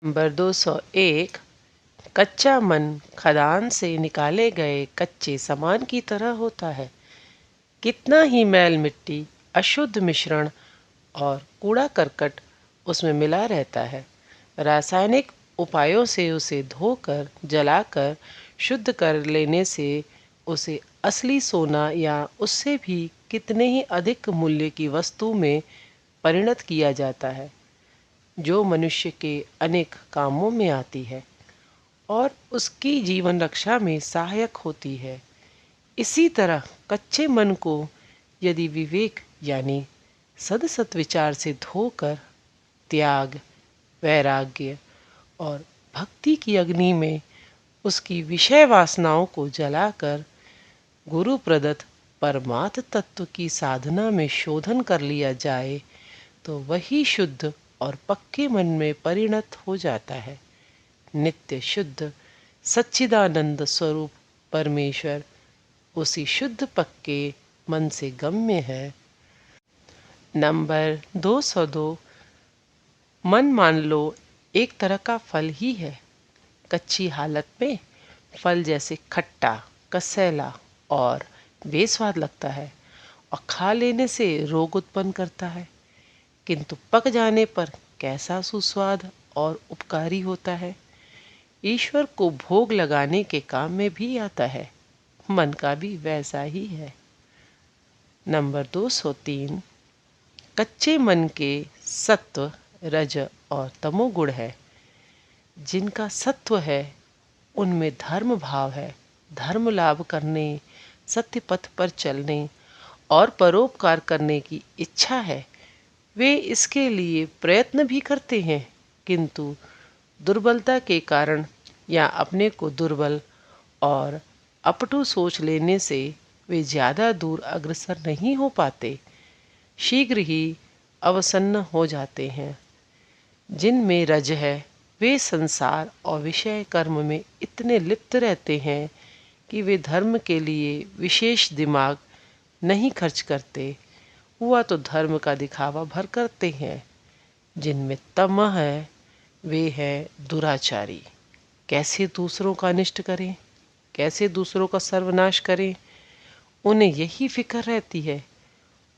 Number 201। कच्चा मन खदान से निकाले गए कच्चे सामान की तरह होता है। कितना ही मैल मिट्टी, अशुद्ध मिश्रण और कूड़ा करकट उसमें मिला रहता है, रासायनिक उपायों से उसे धोकर जलाकर शुद्ध कर लेने से उसे असली सोना या उससे भी कितने ही अधिक मूल्य की वस्तु में परिणत किया जाता है, जो मनुष्य के अनेक कामों में आती है और उसकी जीवन रक्षा में सहायक होती है। इसी तरह कच्चे मन को यदि विवेक यानी सदसत विचार से धोकर त्याग, वैराग्य और भक्ति की अग्नि में उसकी विषय वासनाओं को जलाकर गुरु प्रदत्त परमार्थ तत्व की साधना में शोधन कर लिया जाए, तो वही शुद्ध और पक्के मन में परिणत हो जाता है। नित्य शुद्ध सच्चिदानंद स्वरूप परमेश्वर उसी शुद्ध पक्के मन से गम्य है। नंबर 202। मन मान लो एक तरह का फल ही है। कच्ची हालत में फल जैसे खट्टा, कसैला और बेस्वाद लगता है और खा लेने से रोग उत्पन्न करता है, किंतु पक जाने पर कैसा सुस्वाद और उपकारी होता है। ईश्वर को भोग लगाने के काम में भी आता है। मन का भी वैसा ही है। नंबर 203। कच्चे मन के सत्व, रज और तमोगुण है। जिनका सत्व है उनमें धर्म भाव है। धर्म लाभ करने, सत्य पथ पर चलने और परोपकार करने की इच्छा है। वे इसके लिए प्रयत्न भी करते हैं, किंतु दुर्बलता के कारण या अपने को दुर्बल और अपटू सोच लेने से वे ज़्यादा दूर अग्रसर नहीं हो पाते, शीघ्र ही अवसन्न हो जाते हैं। जिनमें रज है वे संसार और विषय कर्म में इतने लिप्त रहते हैं कि वे धर्म के लिए विशेष दिमाग नहीं खर्च करते, हुआ तो धर्म का दिखावा भर करते हैं। जिनमें तमह है वे हैं दुराचारी। कैसे दूसरों का अनिष्ट करें, कैसे दूसरों का सर्वनाश करें, उन्हें यही फिक्र रहती है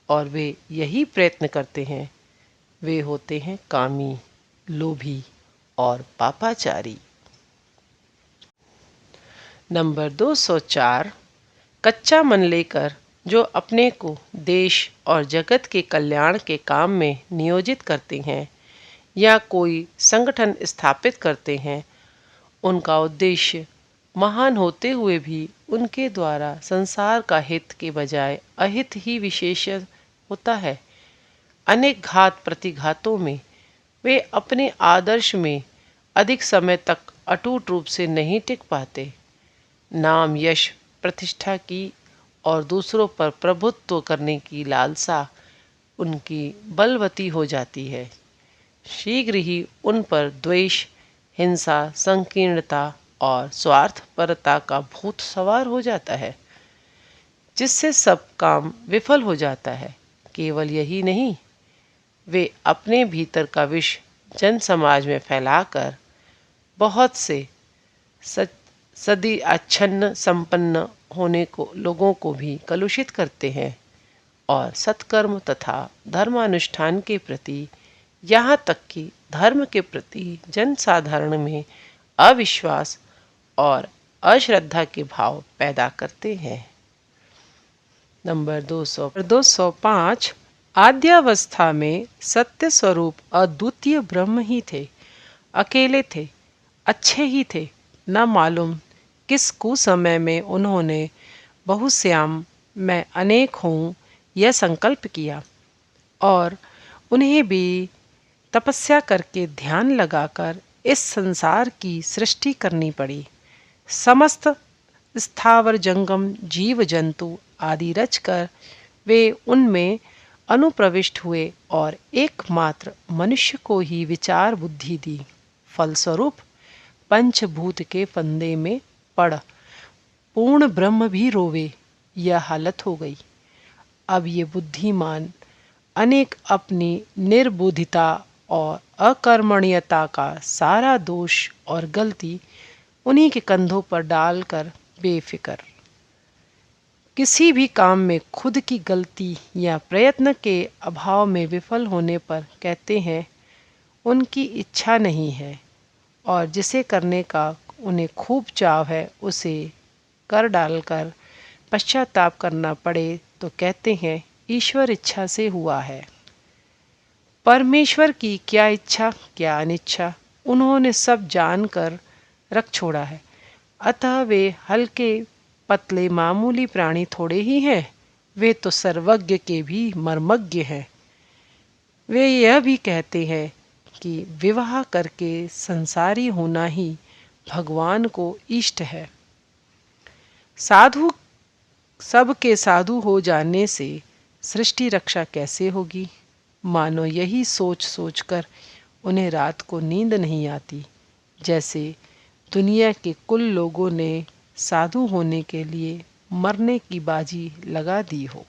और वे यही प्रयत्न करते हैं। वे होते हैं कामी, लोभी और पापाचारी। नंबर 204। कच्चा मन लेकर जो अपने को देश और जगत के कल्याण के काम में नियोजित करते हैं या कोई संगठन स्थापित करते हैं, उनका उद्देश्य महान होते हुए भी उनके द्वारा संसार का हित के बजाय अहित ही विशेष होता है। अनेक घात प्रतिघातों में वे अपने आदर्श में अधिक समय तक अटूट रूप से नहीं टिक पाते। नाम, यश, प्रतिष्ठा की और दूसरों पर प्रभुत्व करने की लालसा उनकी बलवती हो जाती है। शीघ्र ही उन पर द्वेष, हिंसा, संकीर्णता और स्वार्थपरता का भूत सवार हो जाता है, जिससे सब काम विफल हो जाता है। केवल यही नहीं, वे अपने भीतर का विष जन समाज में फैलाकर बहुत से सदी आच्छन्न संपन्न होने को लोगों को भी कलुषित करते हैं और सत्कर्म तथा धर्मानुष्ठान के प्रति, यहाँ तक कि धर्म के प्रति जन साधारण में अविश्वास और अश्रद्धा के भाव पैदा करते हैं। नंबर 205। आद्यावस्था में सत्य स्वरूप अद्वितीय ब्रह्म ही थे, अकेले थे, अच्छे ही थे। न मालूम किस कुसमय में उन्होंने बहुश्याम मैं अनेक हूँ यह संकल्प किया और उन्हें भी तपस्या करके ध्यान लगाकर इस संसार की सृष्टि करनी पड़ी। समस्त स्थावर जंगम जीव जंतु आदि रचकर वे उनमें अनुप्रविष्ट हुए और एकमात्र मनुष्य को ही विचार बुद्धि दी। फलस्वरूप पंचभूत के फंदे में पड़ पूर्ण ब्रह्म भी रोवे, यह हालत हो गई। अब ये बुद्धिमान अनेक अपनी निर्बुद्धिता और अकर्मण्यता का सारा दोष और गलती उन्हीं के कंधों पर डालकर बेफिक्र किसी भी काम में खुद की गलती या प्रयत्न के अभाव में विफल होने पर कहते हैं उनकी इच्छा नहीं है, और जिसे करने का उन्हें खूब चाव है उसे कर डालकर पश्चाताप करना पड़े तो कहते हैं ईश्वर इच्छा से हुआ है। परमेश्वर की क्या इच्छा क्या अनिच्छा उन्होंने सब जानकर रख छोड़ा है। अतः वे हल्के पतले मामूली प्राणी थोड़े ही हैं, वे तो सर्वज्ञ के भी मर्मज्ञ हैं। वे यह भी कहते हैं कि विवाह करके संसारी होना ही भगवान को इष्ट है। साधु सबके साधु हो जाने से सृष्टि रक्षा कैसे होगी? मानो यही सोच सोचकर उन्हें रात को नींद नहीं आती, जैसे दुनिया के कुल लोगों ने साधु होने के लिए मरने की बाजी लगा दी हो।